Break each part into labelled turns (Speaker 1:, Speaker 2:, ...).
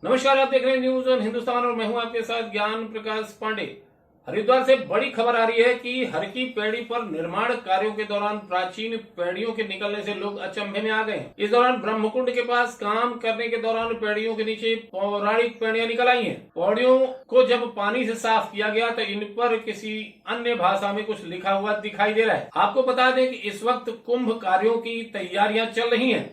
Speaker 1: नमस्कार, आप देख रहे हैं न्यूज ऑन हिंदुस्तान और मैं हूं आपके साथ ज्ञान प्रकाश पांडे। हरिद्वार से बड़ी खबर आ रही है कि हर की पैड़ी पर निर्माण कार्यों के दौरान प्राचीन पैड़ियों के निकलने से लोग अचंभे में आ गए हैं। इस दौरान ब्रह्मकुंड के पास काम करने के दौरान पैड़ियों के नीचे पौराणिक पैड़ियां निकल आई हैं। पौड़ियों को जब पानी से साफ किया गया तो इन पर किसी अन्य भाषा में कुछ लिखा हुआ दिखाई दे रहा है। आपको बता दें कि इस वक्त कुंभ कार्यों की तैयारियां चल रही हैं।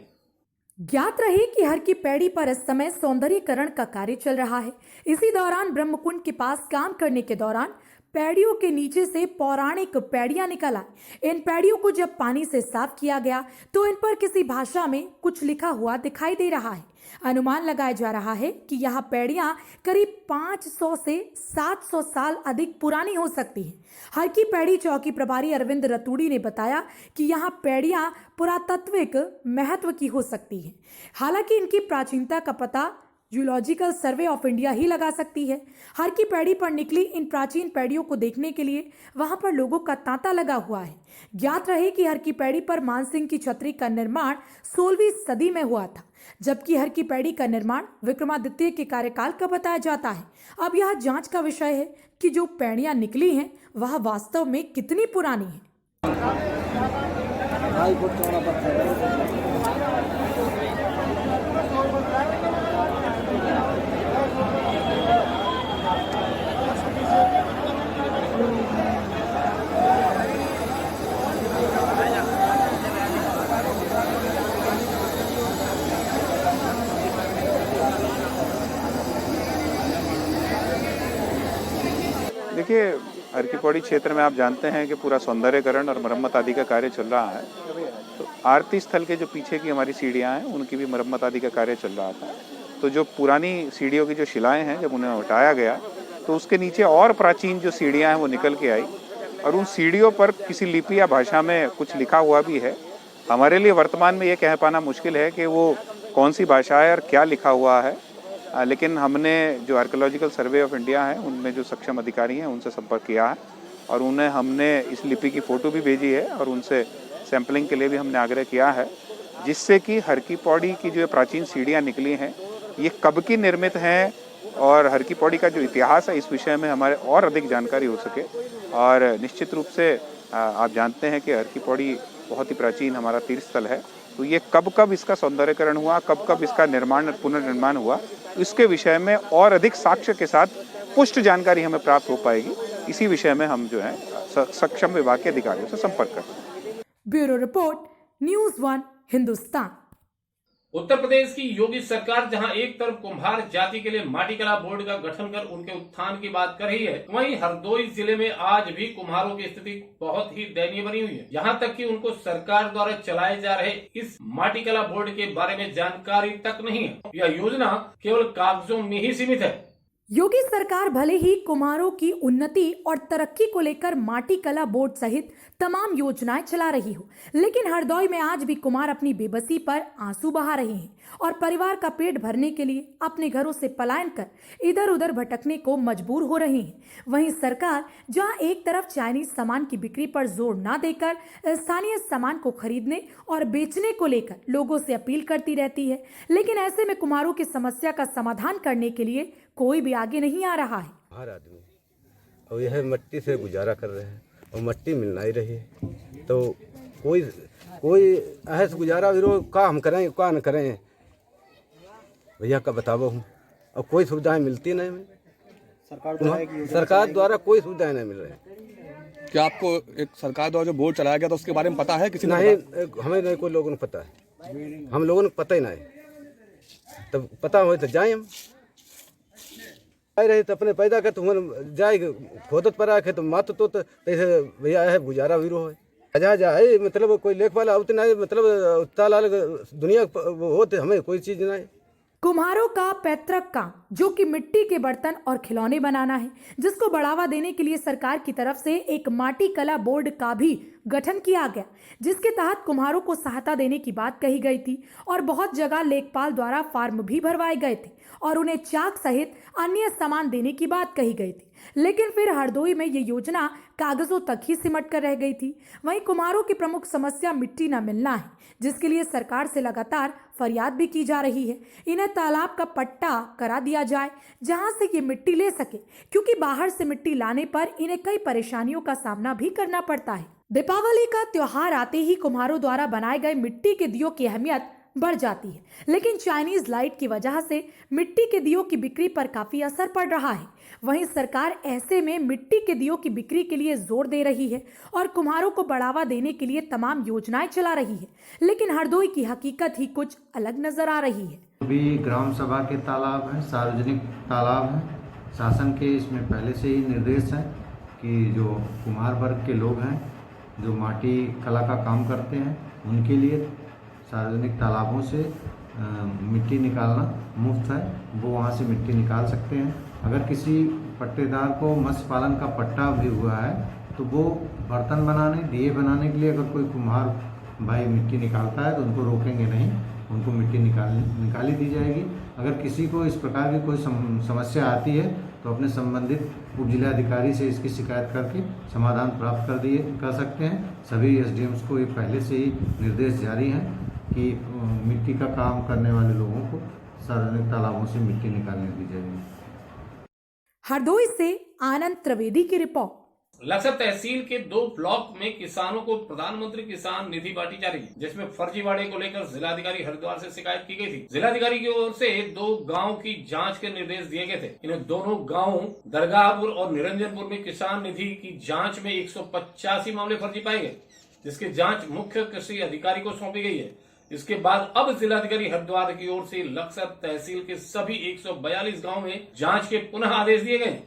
Speaker 2: ज्ञात रहे कि हर की पैड़ी पर इस समय सौंदर्यीकरण का कार्य चल रहा है। इसी दौरान ब्रह्मकुंड के पास काम करने के दौरान पैड़ियों के नीचे से पौराणिक पैड़ियां निकल आई। इन पैड़ियों को जब पानी से साफ किया गया तो इन पर किसी भाषा में कुछ लिखा हुआ दिखाई दे रहा है। अनुमान लगाया जा रहा है कि यह पैड़ियां करीब 500 से 700 साल अधिक पुरानी हो सकती है। हर की पैड़ी चौकी प्रभारी अरविंद रतूड़ी ने बताया कि यहां पैड़ियां पुरातात्विक महत्व की हो सकती हैं। हालांकि इनकी प्राचीनता का पता जूलॉजिकल सर्वे ऑफ इंडिया ही लगा सकती है। हर की पैड़ी पर निकली इन प्राचीन पैड़ियों को देखने के लिए वहां पर लोगों का तांता लगा हुआ है। ज्ञात रहे कि हर की पैड़ी पर मानसिंह की छतरी का निर्माण 16वीं सदी में हुआ था, जबकि हर की पैड़ी का निर्माण विक्रमादित्य के कार्यकाल का बताया जाता है। अब यह जांच का विषय है कि जो पैड़ियां निकली हैं वह वास्तव में कितनी पुरानी है।
Speaker 3: देखिए, हर की पौड़ी क्षेत्र में आप जानते हैं कि पूरा सौंदर्यीकरण और मरम्मत आदि का कार्य चल रहा है। तो आरती स्थल के जो पीछे की हमारी सीढ़ियाँ हैं उनकी भी मरम्मत आदि का कार्य चल रहा था। तो जो पुरानी सीढ़ियों की जो शिलाएं हैं जब उन्हें हटाया गया तो उसके नीचे और प्राचीन जो सीढ़ियाँ हैं वो निकल के आई और उन सीढ़ियों पर किसी लिपि या भाषा में कुछ लिखा हुआ भी है। हमारे लिए वर्तमान में ये कह पाना मुश्किल है कि वो कौन सी भाषा है और क्या लिखा हुआ है, लेकिन हमने जो आर्कियोलॉजिकल सर्वे ऑफ इंडिया है उनमें जो सक्षम अधिकारी हैं उनसे संपर्क किया है और उन्हें हमने इस लिपि की फ़ोटो भी भेजी है और उनसे सैंपलिंग के लिए भी हमने आग्रह किया है, जिससे कि हर की पौड़ी की जो प्राचीन सीढ़ियाँ निकली हैं ये कब की निर्मित हैं और हर की पौड़ी का जो इतिहास है इस विषय में हमारे और अधिक जानकारी हो सके। और निश्चित रूप से आप जानते हैं कि हर की पौड़ी बहुत ही प्राचीन हमारा तीर्थ स्थल है, तो ये कब कब इसका सौंदर्यीकरण हुआ, कब कब इसका निर्माण पुनर्निर्माण हुआ, इसके विषय में और अधिक साक्ष्य के साथ पुष्ट जानकारी हमें प्राप्त हो पाएगी। इसी विषय में हम जो है सक्षम विभाग के अधिकारियों से संपर्क करें।
Speaker 2: Bureau report, news 1 Hindustan.
Speaker 1: Uttar Pradesh की योगी सरकार जहां एक तरफ कुम्हार जाति के लिए माटी कला बोर्ड का गठन कर उनके उत्थान की बात कर रही है, वहीं हरदोई जिले में आज भी कुम्हारों की स्थिति बहुत ही दयनीय बनी हुई है। यहां तक कि उनको सरकार द्वारा चलाए जा रहे इस माटी कला बोर्ड के बारे में जानकारी तक नहीं है। यह योजना केवल कागजों में ही सीमित है।
Speaker 2: योगी सरकार भले ही कुम्हारों की उन्नति और तरक्की को लेकर माटी कला बोर्ड सहित तमाम योजनाएं चला रही हो, लेकिन हरदौई में आज भी कुम्हार अपनी बेबसी पर आंसू बहा रहे हैं और परिवार का पेट भरने के लिए अपने घरों से पलायन कर इधर उधर भटकने को मजबूर हो रहे हैं। वहीं सरकार जहां एक तरफ चाइनीज सामान की बिक्री पर जोर न देकर स्थानीय सामान को खरीदने और बेचने को लेकर लोगों से अपील करती रहती है, लेकिन ऐसे में कुम्हारों की समस्या का समाधान करने के लिए कोई भी आगे नहीं आ रहा है।
Speaker 4: हर आदमी और यह मिट्टी से गुजारा कर रहे हैं और मिट्टी मिल नहीं रही है, तो कोई ऐसे गुजारा विरोध का हम करें का न करें भैया का बताओ हूँ। और कोई सुविधाएं मिलती नहीं हमें, सरकार द्वारा कोई सुविधाएं नहीं मिल रही।
Speaker 5: क्या आपको एक सरकार द्वारा जो बोर्ड चलाया गया था उसके बारे में पता है? किसी
Speaker 4: नहीं, हमें नहीं कोई लोगों को पता है, हम लोगों को पता ही नहीं। तब पता हो तो जाए, हम रहे तो अपने पैदा कर तो जाए खोदत पर आके तो मात तो तैसे भैया है गुजारा वीरो है अजा जाए, मतलब कोई लेख वाला उतना मतलब तालाल दुनिया वो होते हमें कोई चीज नहीं।
Speaker 2: कुम्हारों का पैतृक काम जो कि मिट्टी के बर्तन और खिलौने बनाना है, जिसको बढ़ावा देने के लिए सरकार की तरफ से एक माटी कला बोर्ड का भी गठन किया गया, जिसके तहत कुम्हारों को सहायता देने की बात कही गई थी और बहुत जगह लेखपाल द्वारा फॉर्म भी भरवाए गए थे और उन्हें चाक सहित अन्य सामान देने की बात कही गई थी। लेकिन फिर हरदोई में ये योजना कागजों तक ही सिमट कर रह गई थी। वहीं कुम्हारों की प्रमुख समस्या मिट्टी न मिलना है, जिसके लिए सरकार से लगातार फरियाद भी की जा रही है। इन्हें तालाब का पट्टा करा दिया जाए जहां से ये मिट्टी ले सके, क्योंकि बाहर से मिट्टी लाने पर इन्हें कई परेशानियों का सामना भी करना पड़ता है। दीपावली का त्योहार आते ही कुम्हारों द्वारा बनाए गए मिट्टी के दियों की अहमियत बढ़ जाती है, लेकिन चाइनीज लाइट की वजह से मिट्टी के दियों की बिक्री पर काफी असर पड़ रहा है। वहीं सरकार ऐसे में मिट्टी के दियों की बिक्री के लिए जोर दे रही है और कुम्हारों को बढ़ावा देने के लिए तमाम योजनाएं चला रही है, लेकिन हरदोई की हकीकत ही कुछ अलग नजर आ रही है।
Speaker 6: अभी ग्राम सभा के तालाब हैं, सार्वजनिक तालाब हैं। शासन के इसमें पहले से ही निर्देश है कि जो कुम्हार वर्ग के लोग हैं, जो माटी कला का काम करते हैं, उनके लिए सार्वजनिक तालाबों से मिट्टी निकालना मुफ्त है। वो वहाँ से मिट्टी निकाल सकते हैं। अगर किसी पट्टेदार को मत्स्य पालन का पट्टा भी हुआ है तो वो बर्तन बनाने, दिए बनाने के लिए अगर कोई कुम्हार भाई मिट्टी निकालता है तो उनको रोकेंगे नहीं, उनको मिट्टी निकाली दी जाएगी। अगर किसी को इस प्रकार की कोई समस्या आती है तो अपने संबंधित उप जिलाधिकारी से इसकी शिकायत करके समाधान प्राप्त कर सकते हैं। सभी एसडीएम्स को ये पहले से ही निर्देश जारी हैं कि मिट्टी का काम करने वाले लोगों को सार्वजनिक तालाबों से मिट्टी निकालने दी जाएगी।
Speaker 2: हरदोई से आनंद त्रिवेदी की रिपोर्ट।
Speaker 1: लक्सर तहसील के 2 ब्लॉक में किसानों को प्रधानमंत्री किसान निधि बांटी जा रही है, जिसमें फर्जीवाड़े को लेकर जिलाधिकारी हरिद्वार से शिकायत की गई थी। जिलाधिकारी की ओर से 2 गांव की जांच के निर्देश दिए गए थे। इन दोनों गांव दरगाहपुर और निरंजनपुर में किसान निधि की जांच में 185 मामले फर्जी पाए गए, जिसकी जांच मुख्य कृषि अधिकारी को सौंपी गई है। इसके बाद अब जिलाधिकारी हरिद्वार की ओर से लक्सर तहसील के सभी 142 गांव में जांच के पुनः आदेश दिए गए।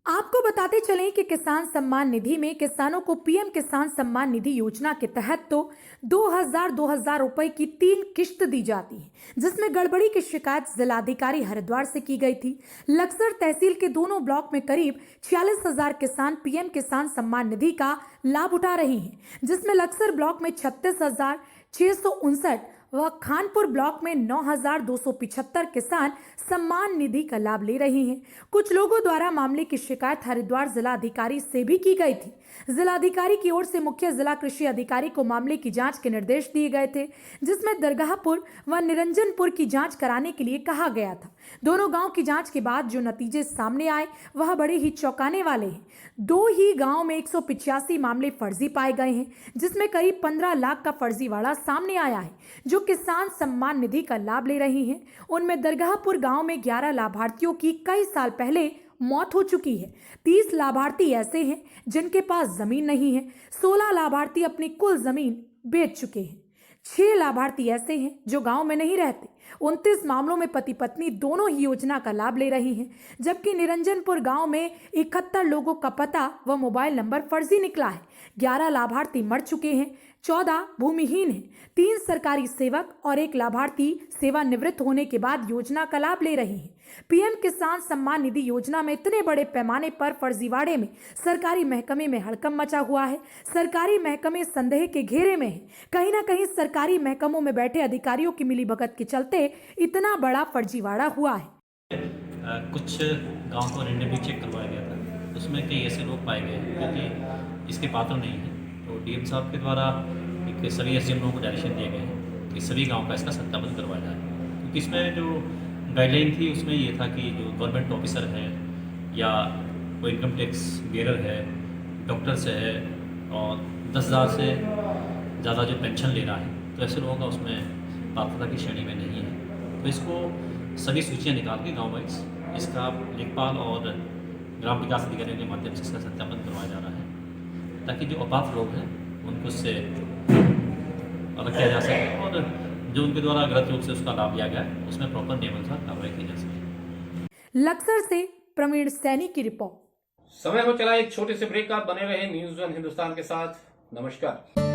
Speaker 2: आपको बताते चलें कि किसान सम्मान निधि में किसानों को पीएम किसान सम्मान निधि योजना के तहत तो 2000 रुपए की 3 किश्त दी जाती है, जिसमें गड़बड़ी की शिकायत जिलाधिकारी हरिद्वार से की गई थी। लक्सर तहसील के दोनों ब्लॉक में करीब 46,000 किसान पीएम किसान सम्मान निधि का लाभ उठा रहे हैं, जिसमें लक्सर ब्लॉक में 36,659 व खानपुर ब्लॉक में 9,275 किसान सम्मान निधि का लाभ ले रहे हैं। कुछ लोगों द्वारा मामले की शिकायत हरिद्वार जिलाधिकारी से भी की गई थी। जिलाधिकारी की ओर से मुख्य जिला कृषि अधिकारी को मामले की जांच के निर्देश दिए गए थे, जिसमें दरगाहपुर व निरंजनपुर की जांच कराने के लिए कहा गया था। दोनों गांव की जांच के बाद जो नतीजे सामने आए वह बड़े ही चौंकाने वाले हैं। 2 ही गांव में 185 मामले फर्जी पाए गए हैं, जिसमें करीब 15 लाख का फर्जीवाड़ा सामने आया है। जो किसान सम्मान निधि का लाभ ले रहे हैं, उनमें दरगाहपुर गांव में 11 लाभार्थियों की कई साल पहले मौत हो चुकी है। 30 लाभार्थी ऐसे हैं जिनके पास जमीन नहीं है। 16 लाभार्थी अपनी कुल जमीन बेच चुके हैं। 6 लाभार्थी ऐसे हैं जो गांव में नहीं रहते। 29 मामलों में पति पत्नी दोनों ही योजना का लाभ ले रहे हैं, जबकि निरंजनपुर गांव में 71 लोगों का पता व मोबाइल नंबर फर्जी निकला है। 11 लाभार्थी मर चुके हैं, 14 भूमिहीन हैं, 3 सरकारी सेवक और 1 लाभार्थी सेवानिवृत्त होने के बाद योजना का लाभ ले रहे हैं। पीएम किसान सम्मान निधि योजना में इतने बड़े पैमाने पर फर्जीवाड़े में सरकारी महकमे में हड़कंप मचा हुआ है। सरकारी महकमे संदेह के घेरे में है। कहीं ना कहीं सरकारी महकमों में बैठे अधिकारियों की मिलीभगत के चलते इतना बड़ा फर्जीवाड़ा हुआ है।
Speaker 7: कुछ गांव को रेंडमली चेक करवाया गया था, उसमें कई ऐसे लोग पाए गए जो कि इसके पात्र नहीं हैं। तो डीएम साहब के द्वारा एक सभी एसडीएम लोगों को डायरेक्शन दिए गए हैं कि सभी गांव का इसका सत्यापन करवाया जाए, क्योंकि इसमें जो गाइडलाइन थी उसमें ये था कि जो गवर्नमेंट ऑफिसर है या कोई इनकम टैक्स बेरर है, डॉक्टर्स है और 10,000 से ज़्यादा जो पेंशन ले रहा है, तो ऐसे लोगों का उसमें पात्रता की श्रेणी में नहीं है। तो इसको सभी सूचियाँ निकाल के गाँव वाइज इसका लेखपाल और ग्राम विकास अधिकारियों के माध्यम से इसका सत्यापन करवाया जा रहा है, ताकि जो अपात्र लोग हैं उनको उससे अलग किया जा सके और जो उनके द्वारा गलत रूप से उसका लाभ लिया गया है उसमें प्रॉपर नियमानुसार कार्रवाई की जा सके।
Speaker 2: लक्सर से प्रवीण सैनी की रिपोर्ट।
Speaker 1: समय हो चला एक छोटे से ब्रेक का। बने रहे न्यूज़ 1 हिंदुस्तान के साथ। नमस्कार।